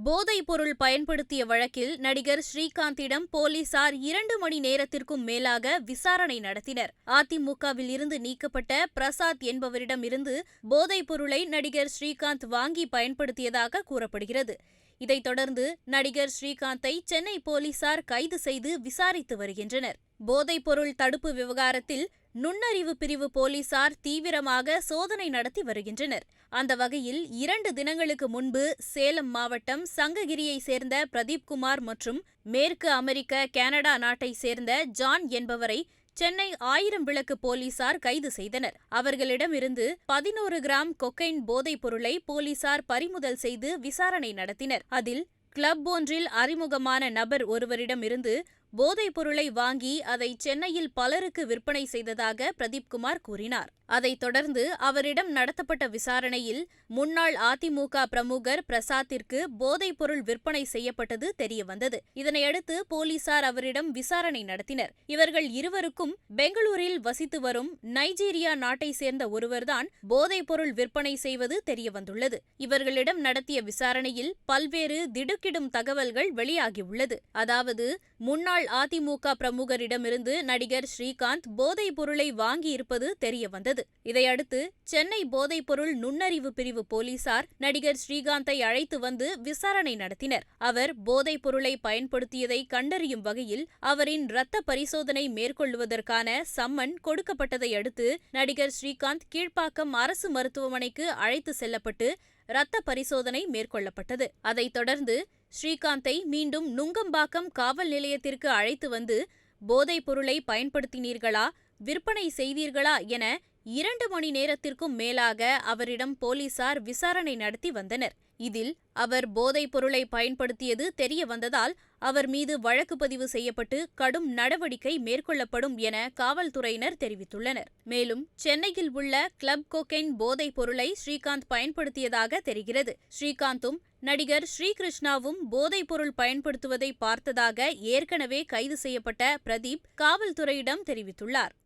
போதைப் பொருள் பயன்படுத்திய வழக்கில் நடிகர் ஸ்ரீகாந்திடம் போலீசார் 2 மணி நேரத்திற்கும் மேலாக விசாரணை நடத்தினர். அதிமுகவில் இருந்து நீக்கப்பட்ட பிரசாத் என்பவரிடம் இருந்து போதைப் பொருளை நடிகர் ஸ்ரீகாந்த் வாங்கி பயன்படுத்தியதாக கூறப்படுகிறது. இதைத் தொடர்ந்து நடிகர் ஸ்ரீகாந்தை சென்னை போலீசார் கைது செய்து விசாரித்து வருகின்றனர். போதைப்பொருள் தடுப்பு விவகாரத்தில் நுண்ணறிவு பிரிவு போலீசார் தீவிரமாக சோதனை நடத்தி வருகின்றனர். அந்த வகையில் 2 தினங்களுக்கு முன்பு சேலம் மாவட்டம் சங்ககிரியைச் சேர்ந்த பிரதீப்குமார் மற்றும் மேற்கு அமெரிக்க கனடா நாட்டைச் சேர்ந்த ஜான் என்பவரை சென்னை 1000 விளக்கு போலீசார் கைது செய்தனர். அவர்களிடமிருந்து 11 கிராம் கொக்கைன் போதைப் பொருளை போலீசார் பறிமுதல் செய்து விசாரணை நடத்தினர். அதில் கிளப் ஒன்றில் அறிமுகமான நபர் ஒருவரிடமிருந்து போதைப் பொருளை வாங்கி அதை சென்னையில் பலருக்கு விற்பனை செய்ததாக பிரதீப்குமார் கூறினார். அதைத் தொடர்ந்து அவரிடம் நடத்தப்பட்ட விசாரணையில் முன்னாள் அதிமுக பிரமுகர் பிரசாத்திற்கு போதைப் பொருள் விற்பனை செய்யப்பட்டது தெரியவந்தது. இதனையடுத்து போலீசார் அவரிடம் விசாரணை நடத்தினர். இவர்கள் இருவருக்கும் பெங்களூரில் வசித்து வரும் நைஜீரியா நாட்டை சேர்ந்த ஒருவர்தான் போதைப் பொருள் விற்பனை செய்வது தெரியவந்துள்ளது. இவர்களிடம் நடத்திய விசாரணையில் பல்வேறு திடுக்கிடும் தகவல்கள் வெளியாகியுள்ளது. அதாவது, முன்னாள் அதிமுக பிரமுகரிடமிருந்து நடிகர் ஸ்ரீகாந்த் போதைப் பொருளை வாங்கியிருப்பது தெரியவந்தது. இதையடுத்து சென்னை போதைப்பொருள் நுண்ணறிவு பிரிவு போலீசார் நடிகர் ஸ்ரீகாந்தை அழைத்து வந்து விசாரணை நடத்தினர். அவர் போதைப் பொருளை பயன்படுத்தியதை கண்டறியும் வகையில் அவரின் இரத்த பரிசோதனை மேற்கொள்வதற்கான சம்மன் கொடுக்கப்பட்டதை அடுத்து நடிகர் ஸ்ரீகாந்த் கீழ்ப்பாக்கம் அரசு மருத்துவமனைக்கு அழைத்து செல்லப்பட்டு இரத்த பரிசோதனை மேற்கொள்ளப்பட்டது. அதைத் தொடர்ந்து ஸ்ரீகாந்தை மீண்டும் நுங்கம்பாக்கம் காவல் நிலையத்திற்கு அழைத்து வந்து போதைப் பொருளை பயன்படுத்தினீர்களா, விற்பனை செய்தீர்களா என 2 மணி நேரத்திற்கும் மேலாக அவரிடம் போலீசார் விசாரணை நடத்தி வந்தனர். இதில் அவர் போதைப் பொருளை பயன்படுத்தியது தெரிய வந்ததால் அவர் மீது வழக்கு பதிவு செய்யப்பட்டு கடும் நடவடிக்கை மேற்கொள்ளப்படும் என காவல்துறையினர் தெரிவித்துள்ளனர். மேலும் சென்னையில் உள்ள கிளப் கொக்கைன் போதைப் பொருளை ஸ்ரீகாந்த் பயன்படுத்தியதாக தெரிகிறது. ஸ்ரீகாந்தும் நடிகர் ஸ்ரீகிருஷ்ணாவும் போதைப் பொருள் பயன்படுத்துவதை பார்த்ததாக ஏற்கனவே கைது செய்யப்பட்ட பிரதீப் காவல்துறையிடம் தெரிவித்துள்ளார்.